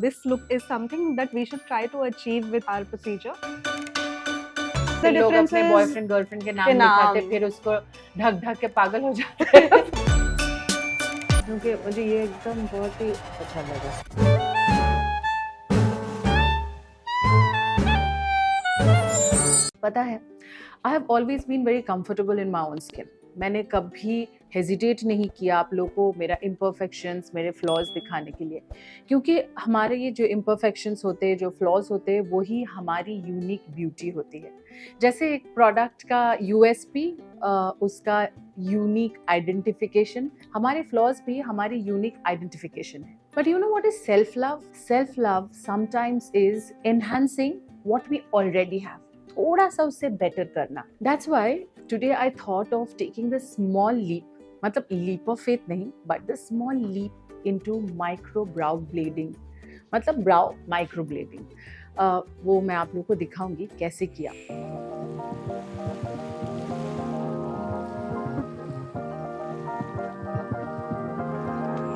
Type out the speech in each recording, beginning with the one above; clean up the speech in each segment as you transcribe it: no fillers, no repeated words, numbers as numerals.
This look is something that we should try to achieve with our procedure. फिर लोग अपने boyfriend girlfriend के नाम लिखाते फिर उसको ढक ढक के पागल हो जाते हैं क्योंकि मुझे ये एकदम बहुत ही अच्छा लगा। पता है, I have always been very comfortable in my own skin. मैंने कभी हेजिटेट नहीं किया आप लोगों को मेरा इम्परफेक्शंस, मेरे फ्लॉज दिखाने के लिए, क्योंकि हमारे ये जो इम्परफेक्शंस होते हैं, जो फ्लॉज होते हैं, वही हमारी यूनिक ब्यूटी होती है। जैसे एक प्रोडक्ट का यूएसपी, उसका यूनिक आइडेंटिफिकेशन, हमारे फ्लॉज भी हमारी यूनिक आइडेंटिफिकेशन है। But you know what is self love? Self love sometimes is enhancing what we already have, थोड़ा सा उससे बेटर करना। That's why today I thought of taking the small leap, मतलब leap of faith नहीं, but the small leap into micro brow blading, मतलब brow micro blending. वो मैं आप लोगों को दिखाऊंगी कैसे किया।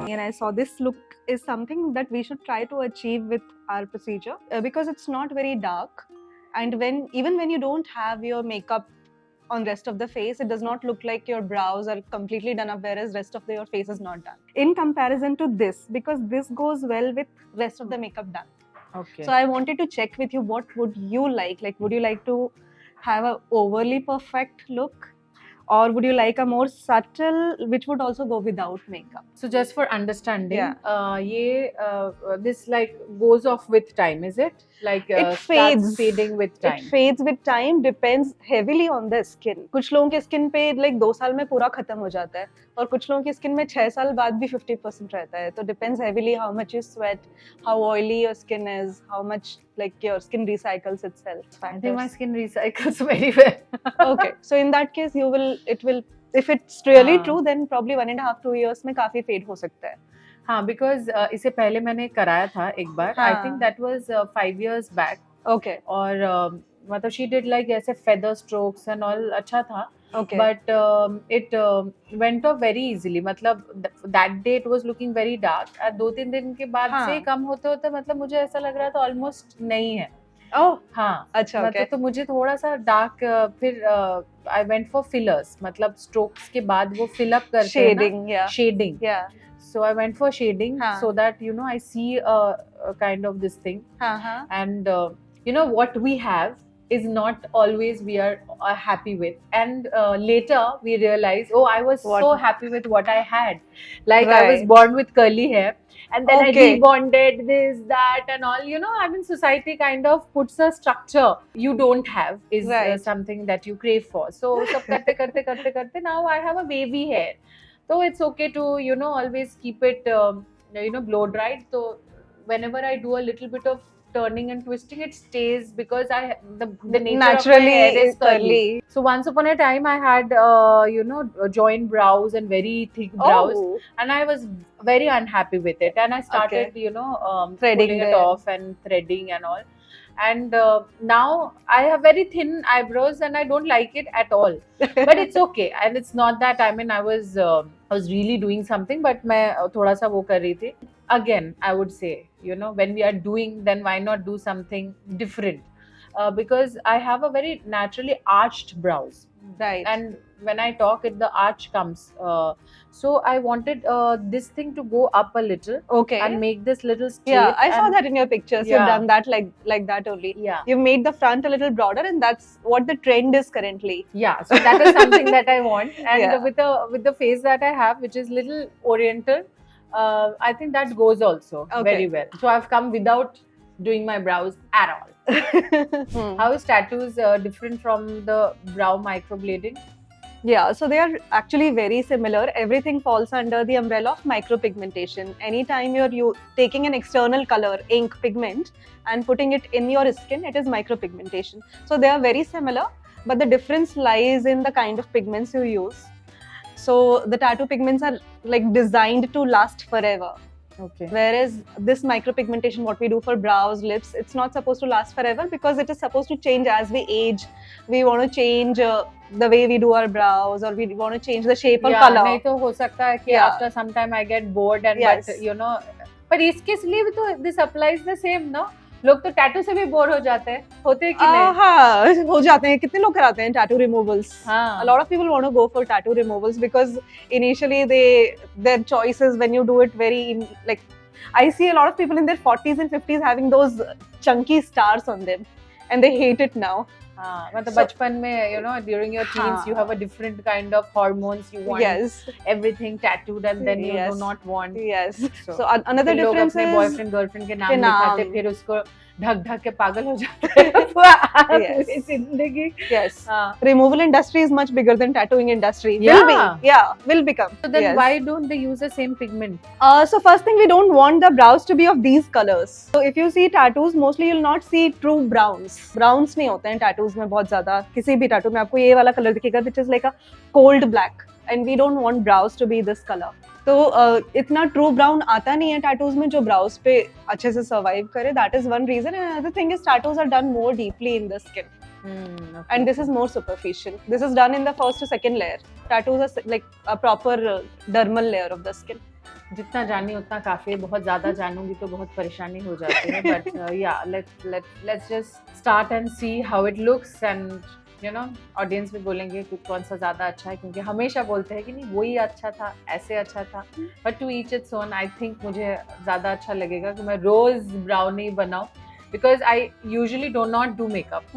And I saw this look is something that we should try to achieve with our procedure because it's not very dark, and even when you don't have your makeup on rest of the face, it does not look like your brows are completely done up, whereas rest of your face is not done. In comparison to this, because this goes well with rest of the makeup done. Okay. So I wanted to check with you, what would you like? Like, would you like to have a overly perfect look? Or would you like a more subtle, which would also go without makeup? So just for understanding, yeah. This like goes off with time, is it? Like it fades. Fading with time. It fades with time, depends heavily on the skin. कुछ लोगों के skin पे like 2 साल में पूरा खत्म हो जाता है, और कुछ लोगों की skin में 6 साल बाद भी 50% रहता है। तो depends heavily how much you sweat, how oily your skin is, how much like your skin recycles itself. I think my skin recycles very well. Okay, so in that case it will, if it's really true, then probably 1.5-2 years में काफी fade हो सकता है। हाँ, because इससे पहले मैंने कराया था एक बार। I think that was 5 years back. Okay. और मतलब शी डिड लाइक ऐसे फेदर स्ट्रोक्स एंड ऑल, अच्छा था। Okay. But it went off very easily, मतलब that day it was looking very dark. 2-3 दिन के बाद से कम होते होते मतलब मुझे ऐसा लग रहा था ऑलमोस्ट नहीं है। ओह हाँ, अच्छा, मतलब तो मुझे थोड़ा सा डार्क, फिर आई वेंट फॉर फिलर्स, मतलब स्ट्रोक्स के बाद वो फिल अप करते हैं, shading. So I went for shading so that I see a kind of this thing. And what we have is not always we are happy with, and later we realize, oh, I was so happy with what I had, like I was born with curly hair, and then I rebonded this, that, and all. I mean, society kind of puts a structure you don't have, is something that you crave for. So sab karte now I have a wavy hair. So it's okay to always keep it blow dried. So whenever I do a little bit of turning and twisting, it stays because the nature naturally of my hair is curly. So once upon a time I had joint brows and very thick brows, and I was very unhappy with it, and I started pulling it off and threading and all. And now I have very thin eyebrows and I don't like it at all. But it's okay, and it's not that I mean I was really doing something, but मैं थोड़ा सा वो कर रही थी. Again, I would say, when we are doing, then why not do something different? Because I have a very naturally arched brows. Right. And when I talk, the arch comes. So I wanted this thing to go up a little. Okay. And make this little straight. Yeah, I saw that in your pictures. You've done that like that only. Yeah. You've made the front a little broader, and that's what the trend is currently. Yeah. So that is something that I want. And with the face that I have, which is little oriental, I think that goes also very well. So I've come without doing my brows at all. How is tattoos different from the brow microblading? Yeah, so they are actually very similar. Everything falls under the umbrella of micropigmentation. Anytime you're taking an external color, ink, pigment, and putting it in your skin, it is micropigmentation. So they are very similar, but the difference lies in the kind of pigments you use. So the tattoo pigments are like designed to last forever. Okay. Whereas this micropigmentation, what we do for brows, lips, it's not supposed to last forever because it is supposed to change as we age. We want to change the way we do our brows, or we want to change the shape or color. नहीं तो हो सकता है कि after some time I get bored and but पर इसके लिए भी तो दिस अप्लाइज द सेम ना, लोग तो टैटू से भी बोर हो जाते हैं, होते हैं कि नहीं? हाँ हो जाते हैं, कितने लोग कराते हैं टैटू रिमूवल्स. हाँ. A lot of people want to go for tattoo removals because initially their choices when you do it very like I see a lot of people in their 40s and 50s having those chunky stars on them and they hate it now. हाँ, मतलब बचपन में, you know, during your teens, you have a different kind of hormones. You want everything tattooed, and then you do not want. Yes. So another difference is लोग अपने boyfriend girlfriend के नाम लिखाते, फिर उसको ढक के पागल हो जाते हैं पूरी जिंदगी. Yes. Removal industry is much bigger than tattooing industry. Will be. Yeah, will become. So then why don't they use the same pigment? So first thing, we don't want the brows to be of these colors. So if you see tattoos, mostly you'll not see true browns. Browns नहीं होते हैं tattoos में बहुत ज़्यादा. किसी भी tattoo में आपको ये वाला color दिखेगा, which is like a cold black. And we don't want brows to be this color. तो इतना ट्रू ब्राउन आता नहीं है टैटूज में जो ब्राउज पे अच्छे से सर्वाइव करे. That is one reason. And another thing is tattoos are done more deeply in the skin. And this is more superficial. This is done in the first to second layer. Tattoos are like a proper dermal layer of the skin. जितना जानी उतना काफी है. बहुत ज्यादा जानूंगी तो बहुत परेशानी हो जाती है. But yeah, let's just start and see how it looks, and you know, audience भी बोलेंगे कि कौन सा ज्यादा अच्छा है, क्योंकि हमेशा बोलते हैं कि नहीं वही अच्छा था, ऐसे अच्छा था. But to each its own. I think मुझे ज्यादा अच्छा लगेगा कि मैं रोज ब्राउन ही बनाऊं, because I usually do not do makeup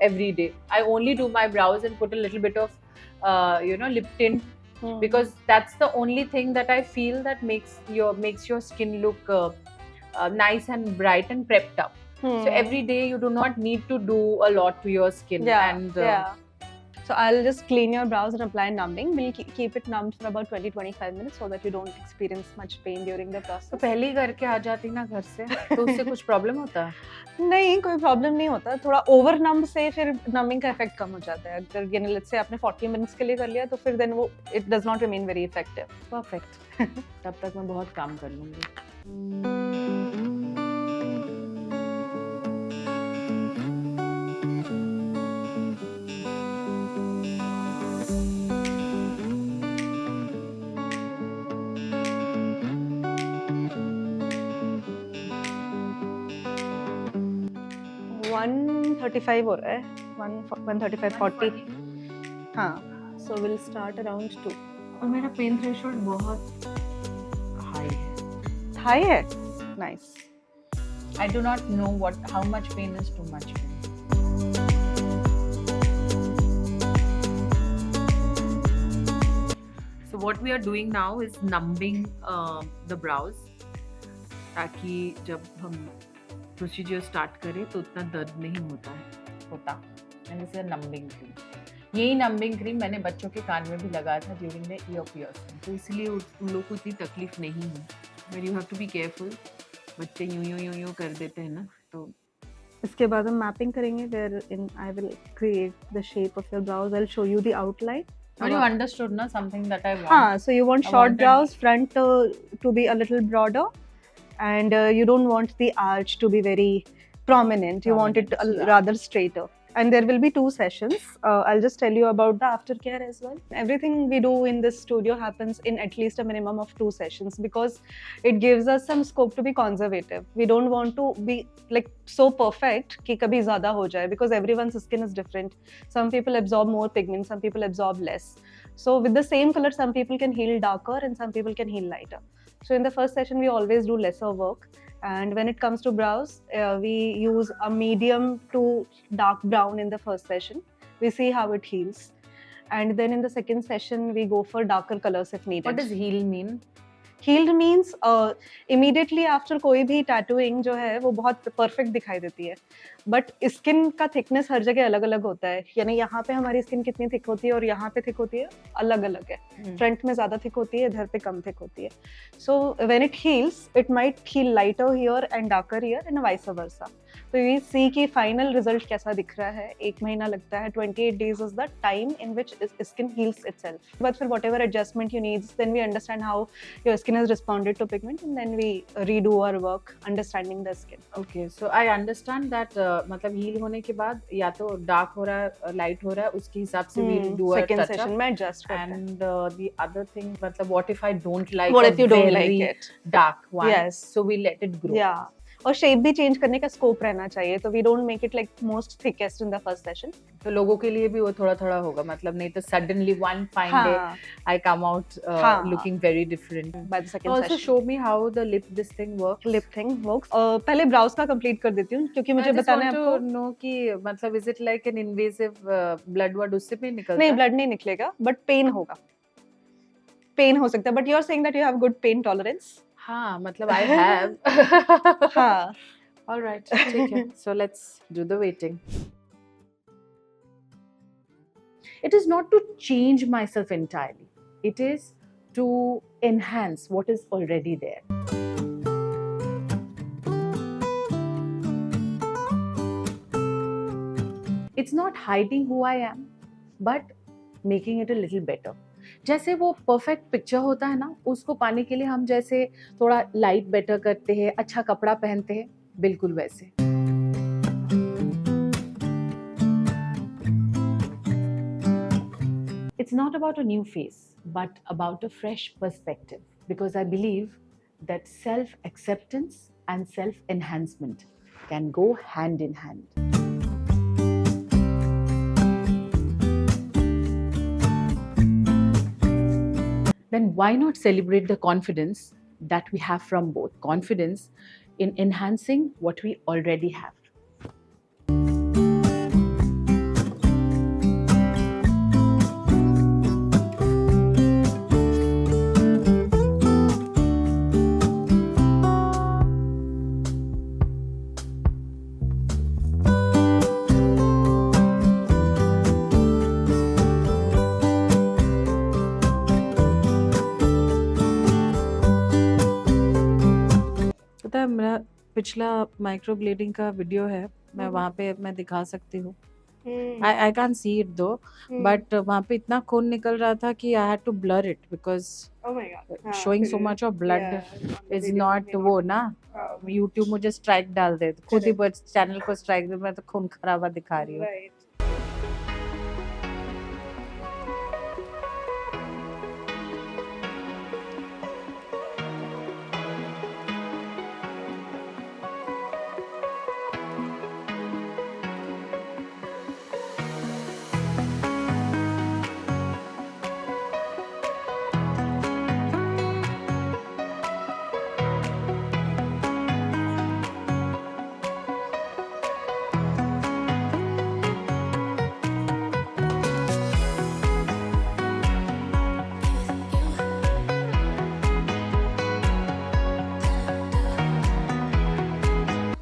every day. I only do my brows and put a little bit of you know, lip tint, because that's the only thing that I feel that makes your skin look nice and bright and prepped up. So every day you do not need to do a lot to your skin. So I'll just clean your brows and apply numbing. We'll keep it numbed for about 20-25 minutes so that you don't experience much pain during the process. तो पहले ही करके आ जाती ना घर से, तो उससे कुछ प्रॉब्लम होता है? नहीं, कोई प्रॉब्लम नहीं होता. थोड़ा ओवर नम्ब से फिर नम्बिंग का इफेक्ट कम हो जाता है. अगर यानी लेट्स से आपने 40 मिनट्स के लिए कर लिया तो फिर देन वो it does not remain very effective. Perfect. तब तक मैं बहुत काम कर लूंगी. हो रहा है. 135 40. हाँ. So we'll start around 2. और मेरा पेन थ्रेशोल्ड बहुत हाई है. हाई है? Nice. I do not know how much pain is too much pain. So what we are doing now is numbing the brows, ताकि जब हम प्रोसीजर स्टार्ट करें तो उतना दर्द नहीं होता. And this is numbing cream. यही नंबिंग क्रीम मैंने बच्चों के कान में भी लगाया था ड्यूरिंग द ईयर पियर्सिंग, तो इसलिए उन लोग को इतनी तकलीफ नहीं है. But you have to be careful. बच्चे यूं कर देते हैं ना. तो इसके बाद हम मैपिंग करेंगे where in I will create the shape of your brows. I will show you the outline. But you understood na something that I want. So you want short brows, front to be a little broader, and you don't want the arch to be very prominent. You want it rather straighter. And there will be 2 sessions. I'll just tell you about the aftercare as well. Everything we do in this studio happens in at least a minimum of 2 sessions because it gives us some scope to be conservative. We don't want to be like so perfect कि कभी ज़्यादा हो जाए, because everyone's skin is different. Some people absorb more pigment, some people absorb less. So with the same color, some people can heal darker and some people can heal lighter. So in the first session, we always do lesser work. And when it comes to brows, we use a medium to dark brown in the first session. We see how it heals. And then in the second session, we go for darker colors if needed. What does heal mean? Healed means immediately after कोई भी tattooing जो है वो बहुत perfect दिखाई देती है. But skin का thickness हर जगह अलग अलग होता है. यानी यहाँ पे हमारी skin कितनी thick होती है और यहाँ पे thick होती है अलग अलग है. Front में ज़्यादा thick होती है, इधर पे कम thick होती है. So when it heals, it might heal lighter here and darker here and vice versa. So we see कि final result कैसा दिख रहा है. 1 महीना लगता है. 28 days is the time in which skin heals itself. But for whatever adjustment you need, then we understand how your skin has responded to pigment, and then we redo our work understanding the skin. Okay, so I understand that मतलब heal होने के बाद या तो dark हो रहा है, light हो रहा है, उसके हिसाब से we do a second touch session up. में adjust करते हैं. And the other thing, मतलब what if I don't like What a if you don't very like it? dark one? Yes. So we let it grow. Yeah. और shape भी change करने का scope रहना चाहिए, तो we don't make it like most thickest in the first session. तो लोगों के लिए भी वो थोड़ा थोड़ा होगा, मतलब नहीं तो suddenly one fine day I come out looking very different. By the second also show me how the lip this thing works. Lip thing works. पहले ब्राउज का कंप्लीट कर देती हूँ, क्योंकि मुझे बताना है आपको. नो कि मतलब is it like an invasive blood word उससे भी निकलता है? नहीं, ब्लड नहीं निकलेगा, बट पेन होगा. पेन हो सकता है, but you are saying that you have good pain tolerance. हाँ, मतलब आई हैव. हाँ. All right, ठीक है. So let's do the waiting. It is not to change myself entirely. It is to enhance what is already there. It's not hiding who I am, but making it a little better. जैसे वो perfect picture होता है ना, उसको पाने के लिए हम जैसे थोड़ा लाइट बेटर करते हैं, अच्छा कपड़ा पहनते हैं, बिल्कुल वैसे. It's not about a new face, but about a fresh perspective, because I believe that self-acceptance and self-enhancement can go hand in hand. Then why not celebrate the confidence that we have from both? Confidence in enhancing what we already have. मेरा पिछला माइक्रोब्लेडिंग का video है, मैं वहाँ पे मैं दिखा सकती हूँ. I can't see it though, but वहाँ पे इतना खून निकल रहा था कि I had to blur it because showing so much of blood is not वो ना. YouTube मुझे स्ट्राइक डाल दे, खुद ही चैनल को स्ट्राइक दे, मैं तो खून खराबा दिखा रही हूँ.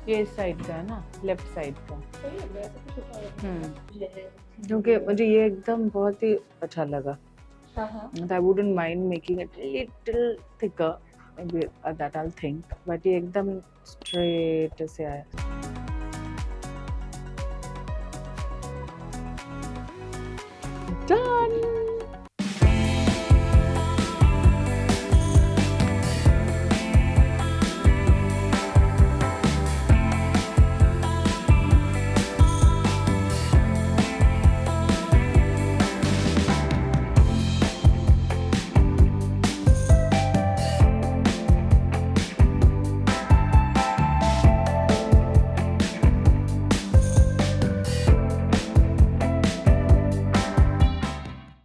ये इस साइड का है ना, लेफ्ट साइड का. क्योंकि मुझे ये एकदम बहुत ही अच्छा लगा. I wouldn't mind making it little thicker, maybe that I'll think. But ये एकदम straight से आया.